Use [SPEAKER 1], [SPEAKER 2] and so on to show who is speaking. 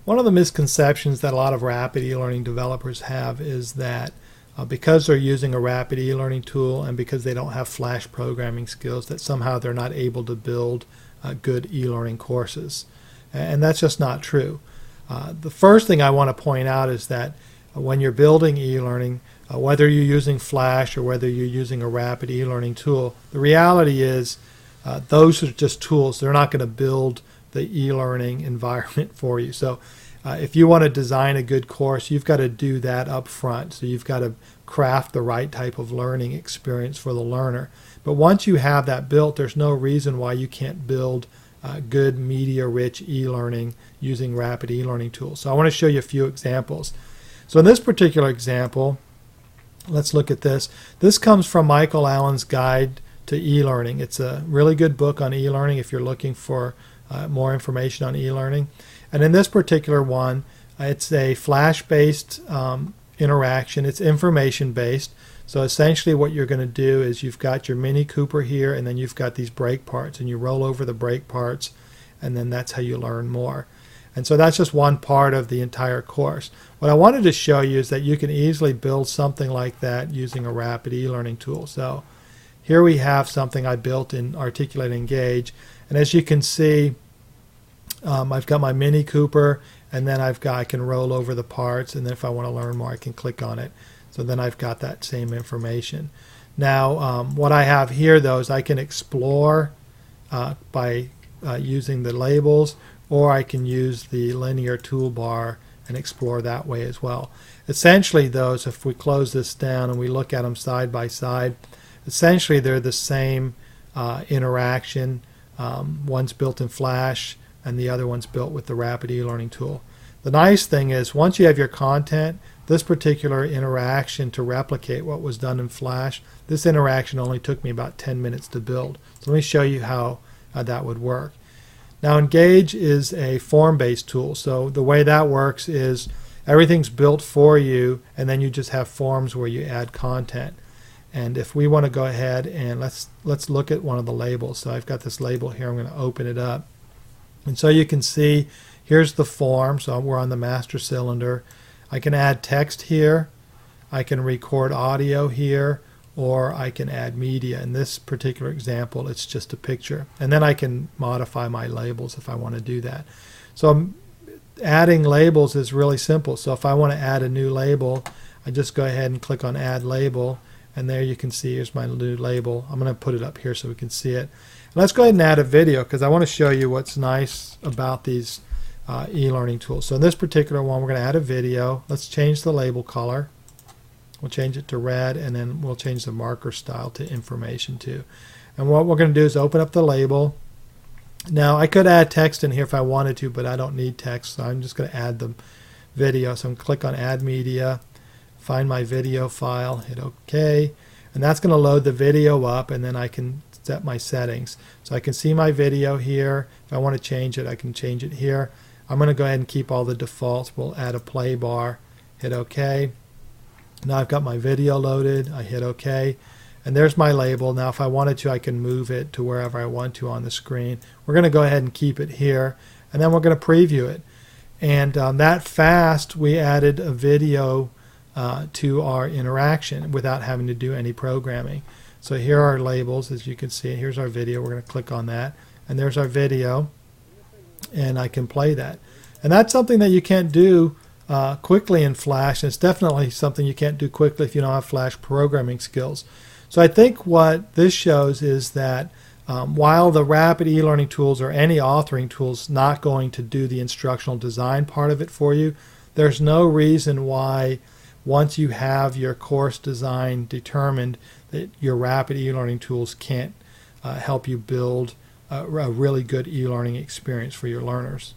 [SPEAKER 1] One of the misconceptions that a lot of rapid e-learning developers have is that because they're using a rapid e-learning tool and because they don't have Flash programming skills, that somehow they're not able to build good e-learning courses. And that's just not true. The first thing I want to point out is that when you're building e-learning, whether you're using Flash or whether you're using a rapid e-learning tool, the reality is those are just tools. They're not going to build the e-learning environment for you. So if you want to design a good course, you've got to do that up front. So you've got to craft the right type of learning experience for the learner. But once you have that built, there's no reason why you can't build good media-rich e-learning using rapid e-learning tools. So I want to show you a few examples. So in this particular example, let's look at this. This comes from Michael Allen's Guide to E-Learning. It's a really good book on e-learning if you're looking for more information on e-learning. And in this particular one, it's a Flash-based interaction. It's information-based. So essentially what you're going to do is you've got your Mini Cooper here, and then you've got these break parts, and you roll over the break parts, and then that's how you learn more. And so that's just one part of the entire course. What I wanted to show you is that you can easily build something like that using a rapid e-learning tool. So here we have something I built in Articulate Engage, and as you can see, I've got my Mini Cooper, and then I can roll over the parts, and then if I want to learn more, I can click on it. So then I've got that same information. Now, what I have here, though, is I can explore by using the labels, or I can use the linear toolbar and explore that way as well. Essentially, though, so if we close this down and we look at them side by side, essentially they're the same interaction. One's built in Flash, and the other one's built with the rapid e-learning tool. The nice thing is once you have your content, this particular interaction to replicate what was done in Flash, this interaction only took me about 10 minutes to build. So let me show you how that would work. Now Engage is a form-based tool, so the way that works is everything's built for you, and then you just have forms where you add content. And if we want to go ahead and let's look at one of the labels. So I've got this label here. I'm going to open it up. And so you can see here's the form. So we're on the master cylinder. I can add text here. I can record audio here, or I can add media. In this particular example, it's just a picture. And then I can modify my labels if I want to do that. So adding labels is really simple. So if I want to add a new label, I just go ahead and click on Add Label. And there you can see here's my new label. I'm going to put it up here so we can see it. Let's go ahead and add a video because I want to show you what's nice about these e-learning tools. So in this particular one, we're going to add a video. Let's change the label color. We'll change it to red, and then we'll change the marker style to information too. And what we're going to do is open up the label. Now I could add text in here if I wanted to, but I don't need text, so I'm just going to add the video. So I'm going to click on Add Media, find my video file, hit OK, and that's going to load the video up, and then I can set my settings. So I can see my video here. If I want to change it, I can change it here. I'm going to go ahead and keep all the defaults. We'll add a play bar, hit OK. Now I've got my video loaded. I hit OK, and there's my label. Now if I wanted to, I can move it to wherever I want to on the screen. We're going to go ahead and keep it here, and then we're going to preview it. And that fast, we added a video to our interaction without having to do any programming. So here are our labels, as you can see. Here's our video. We're going to click on that, and there's our video, and I can play that. And that's something that you can't do quickly in Flash, and it's definitely something you can't do quickly if you don't have Flash programming skills. So I think what this shows is that while the rapid e-learning tools or any authoring tools not going to do the instructional design part of it for you, there's no reason why once you have your course design determined that your rapid e-learning tools can't help you build a really good e-learning experience for your learners.